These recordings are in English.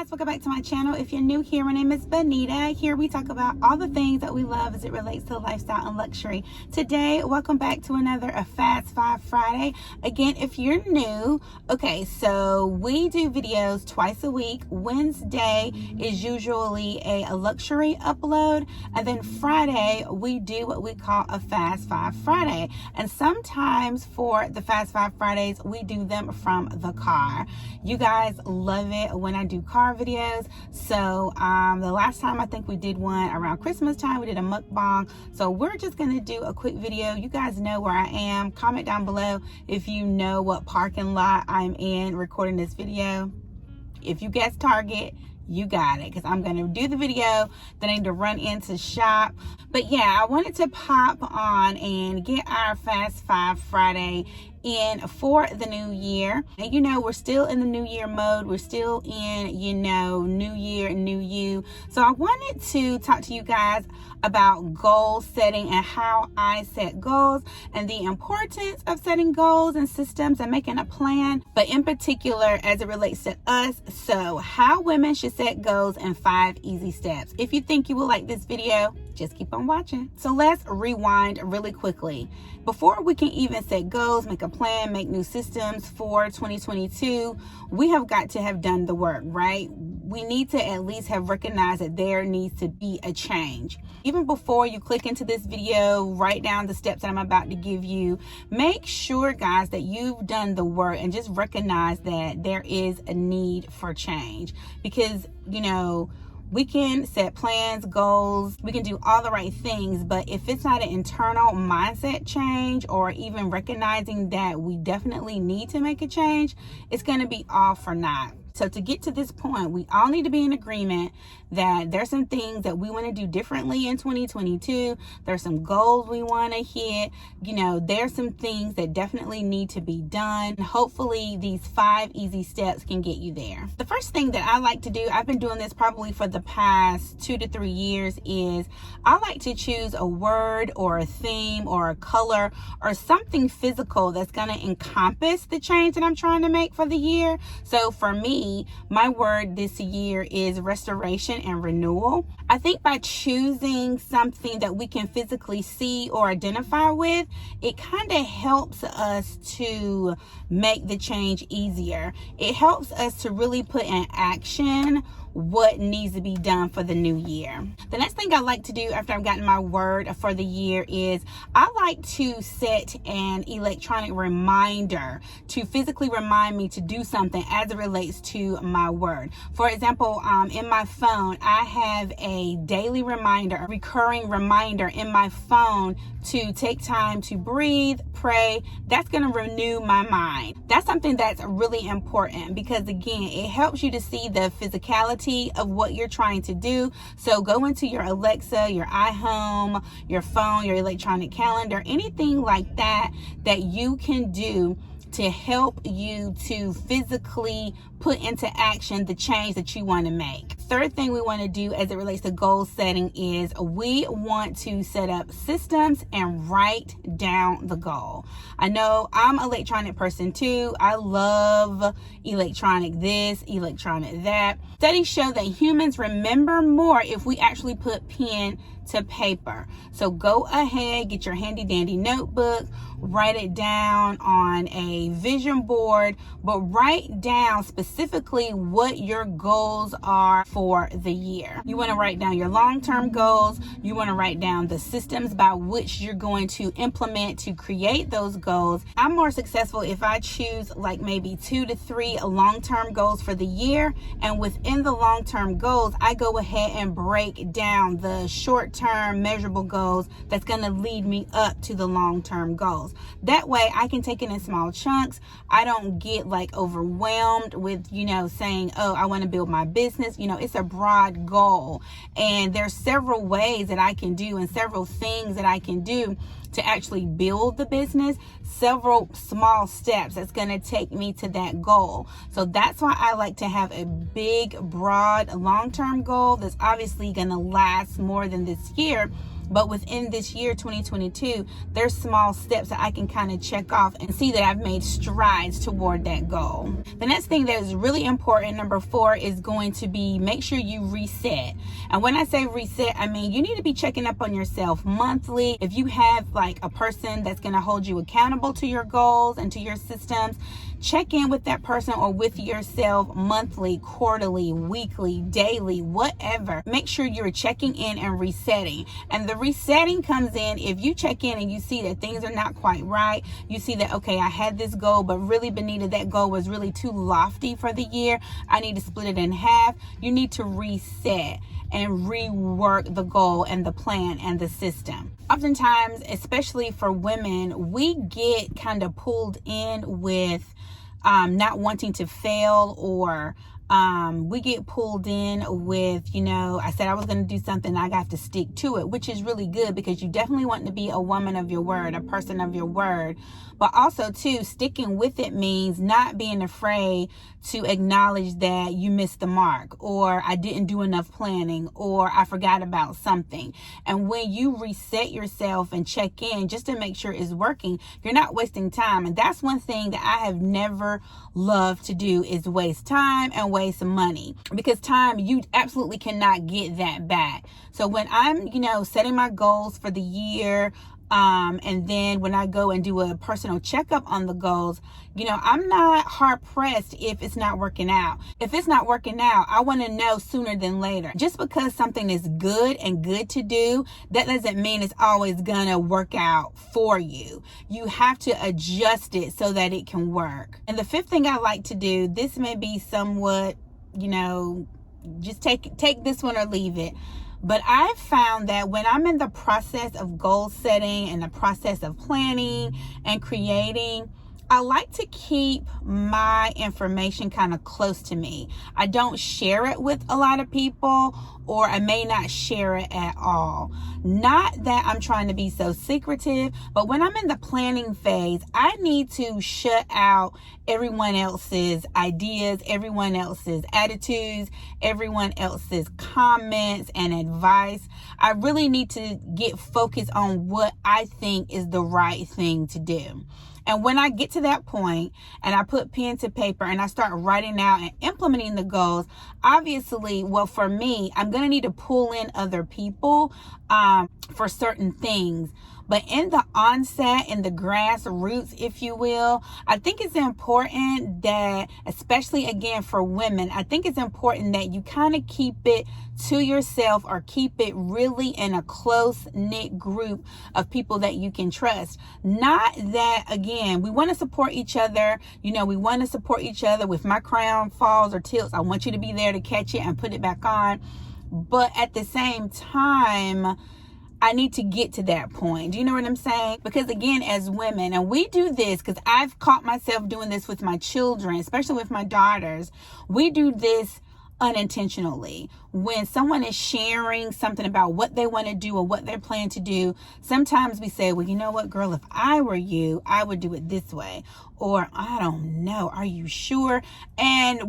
guys, welcome back to my channel. If you're new here, my name is Bonita. Here we talk about all the things that we love as it relates to lifestyle and luxury. Today, welcome back to another Fast Five Friday. Again, if you're new, okay, so we do videos twice a week. Wednesday is usually a luxury upload, and then Friday we do what we call a Fast Five Friday. And sometimes for the Fast Five Fridays, we do them from the car. You guys love it when I do car videos. So the last time I think we did one around Christmas time, we did a mukbang. So we're just gonna do a quick video. You guys know where I am. Comment down below if you know what parking lot I'm in recording this video. If you guess Target, you got it, because I'm going to do the video, then I need to run into shop. But yeah, I wanted to pop on and get our Fast Five Friday in for the new year. And you know, we're still in the new year mode. We're still in, you know, new year, new you. So I wanted to talk to you guys about goal setting and how I set goals and the importance of setting goals and systems and making a plan, but in particular as it relates to us. So how women should set goals in 5 easy steps. If you think you will like this video, just keep on watching. So let's rewind really quickly. Before we can even set goals, make a plan, make new systems for 2022, we have got to have done the work, right? We need to at least have recognized that there needs to be a change. Even before you click into this video, write down the steps that I'm about to give you. Make sure, guys, that you've done the work and just recognize that there is a need for change. Because, you know, we can set plans, goals, we can do all the right things, but if it's not an internal mindset change or even recognizing that we definitely need to make a change, it's going to be all for naught. So to get to this point, we all need to be in agreement that there's some things that we want to do differently in 2022. There's some goals we want to hit. You know, there's some things that definitely need to be done. Hopefully these 5 easy steps can get you there. The first thing that I like to do, I've been doing this probably for the past 2 to 3 years, is I like to choose a word or a theme or a color or something physical that's going to encompass the change that I'm trying to make for the year. So for me, my word this year is restoration and renewal. I think by choosing something that we can physically see or identify with, it kind of helps us to make the change easier. It helps us to really put in action what needs to be done for the new year. The next thing I like to do after I've gotten my word for the year is I like to set an electronic reminder to physically remind me to do something as it relates to my word. For example, in my phone, I have a daily reminder, a recurring reminder in my phone to take time to breathe, pray. That's going to renew my mind. That's something that's really important because, again, it helps you to see the physicality of what you're trying to do. So go into your Alexa, your iHome, your phone, your electronic calendar, anything like that that you can do to help you to physically put into action the change that you want to make. Third thing we want to do as it relates to goal setting is we want to set up systems and write down the goal. I know I'm an electronic person too. I love electronic this, electronic that. Studies show that humans remember more if we actually put pen to paper. So go ahead, get your handy dandy notebook, write it down on a vision board, but write down specifically what your goals are for the year. You want to write down your long-term goals. You want to write down the systems by which you're going to implement to create those goals. I'm more successful if I choose like maybe 2 to 3 long-term goals for the year, and within the long-term goals, I go ahead and break down the short-term measurable goals that's going to lead me up to the long-term goals. That way I can take it in small chunks. I don't get like overwhelmed with, you know, saying, oh, I want to build my business. You know, it's a broad goal, and there's several ways that I can do and several things that I can do to actually build the business, several small steps that's going to take me to that goal. So that's why I like to have a big, broad, long-term goal that's obviously going to last more than this year. But within this year, 2022, there's small steps that I can kind of check off and see that I've made strides toward that goal. The next thing that is really important, number 4, is going to be make sure you reset. And when I say reset, I mean you need to be checking up on yourself monthly. If you have like a person that's going to hold you accountable to your goals and to your systems, check in with that person or with yourself monthly, quarterly, weekly, daily, whatever. Make sure you're checking in and resetting. And the resetting comes in if you check in and you see that things are not quite right. You see that, okay, I had this goal, but really, Bonita, that goal was really too lofty for the year. I need to split it in half. You need to reset and rework the goal and the plan and the system. Oftentimes, especially for women, we get kind of pulled in with not wanting to fail, or we get pulled in with, I said I was going to do something, I got to stick to it, which is really good because you definitely want to be a woman of your word, a person of your word. But also, too, sticking with it means not being afraid to acknowledge that you missed the mark, or I didn't do enough planning, or I forgot about something. And when you reset yourself and check in just to make sure it's working, you're not wasting time. And that's one thing that I have never loved to do, is waste time and waste money, because time, you absolutely cannot get that back. So when I'm, setting my goals for the year, and then when I go and do a personal checkup on the goals, I'm not hard pressed if it's not working out. If it's not working out, I want to know sooner than later. Just because something is good and good to do, that doesn't mean it's always gonna work out for you. You have to adjust it so that it can work. And the 5th thing I like to do, this may be somewhat, just take this one or leave it. But I've found that when I'm in the process of goal setting and the process of planning and creating, I like to keep my information kind of close to me. I don't share it with a lot of people, or I may not share it at all. Not that I'm trying to be so secretive, but when I'm in the planning phase, I need to shut out everyone else's ideas, everyone else's attitudes, everyone else's comments and advice. I really need to get focused on what I think is the right thing to do. And when I get to that point and I put pen to paper and I start writing out and implementing the goals, obviously, well, for me, I'm going to need to pull in other people for certain things. But in the onset, in the grassroots, if you will, I think it's important that, especially again for women, I think it's important that you kind of keep it to yourself, or keep it really in a close-knit group of people that you can trust. Not that, again, we want to support each other. We want to support each other. If my crown falls or tilts, I want you to be there to catch it and put it back on. But at the same time, I need to get to that point. Do you know what I'm saying? Because again, as women, and we do this because I've caught myself doing this with my children, especially with my daughters. We do this unintentionally. When someone is sharing something about what they want to do or what they're planning to do, sometimes we say, well, you know what, girl, if I were you, I would do it this way. Or, I don't know, are you sure? And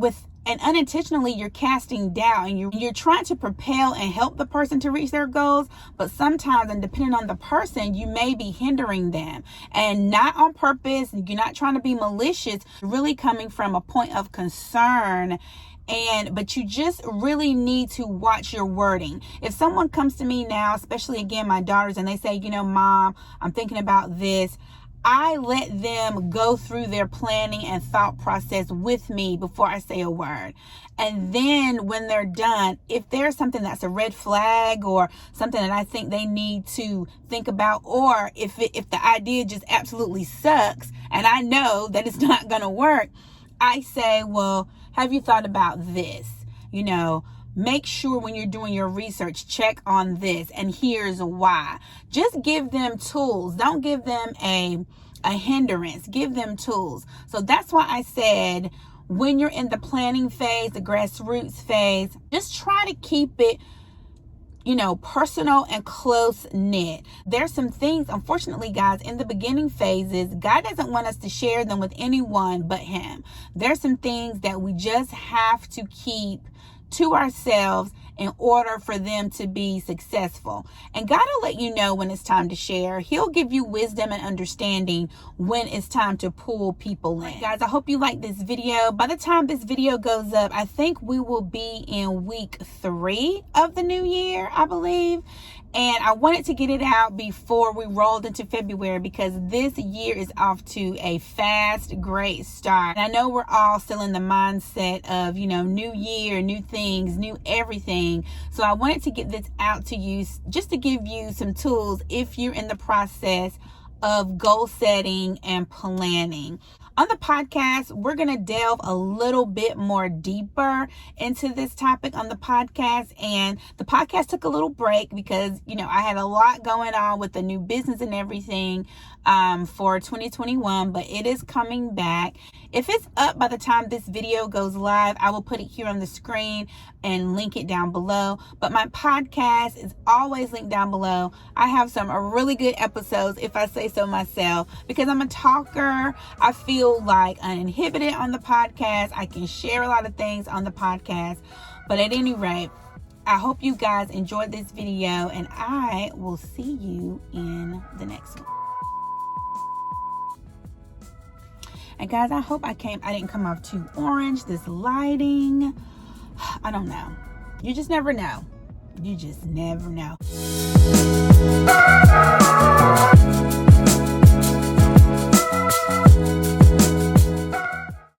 unintentionally, you're casting doubt, and you're trying to propel and help the person to reach their goals. But sometimes, and depending on the person, you may be hindering them, and not on purpose. You're not trying to be malicious, really coming from a point of concern. But you just really need to watch your wording. If someone comes to me now, especially again, my daughters, and they say, Mom, I'm thinking about this, I let them go through their planning and thought process with me before I say a word. And then when they're done, if there's something that's a red flag or something that I think they need to think about, or if the idea just absolutely sucks and I know that it's not going to work, I say, well, have you thought about this? Make sure when you're doing your research, check on this, and here's why. Just give them tools. Don't give them a hindrance. Give them tools. So that's why I said, when you're in the planning phase, the grassroots phase, just try to keep it, personal and close knit. There's some things, unfortunately, guys, in the beginning phases, God doesn't want us to share them with anyone but Him. There's some things that we just have to keep to ourselves in order for them to be successful. And God will let you know when it's time to share. He'll give you wisdom and understanding when it's time to pull people in. Guys, I hope you like this video. By the time this video goes up, I think we will be in week 3 of the new year, I believe. And I wanted to get it out before we rolled into February because this year is off to a fast, great start. And I know we're all still in the mindset of, new year, new things, new everything. So I wanted to get this out to you just to give you some tools if you're in the process of goal setting and planning. On the podcast, we're going to delve a little bit more deeper into this topic on the podcast. And the podcast took a little break because, I had a lot going on with the new business and everything for 2021, but it is coming back. If it's up by the time this video goes live, I will put it here on the screen and link it down below. But my podcast is always linked down below. I have some really good episodes, if I say so myself, because I'm a talker. I feel like uninhibited on the podcast. I can share a lot of things on the podcast. But at any rate, I hope you guys enjoyed this video, and I will see you in the next one. And guys, I hope I didn't come off too orange. This lighting, I don't know. You just never know. You just never know.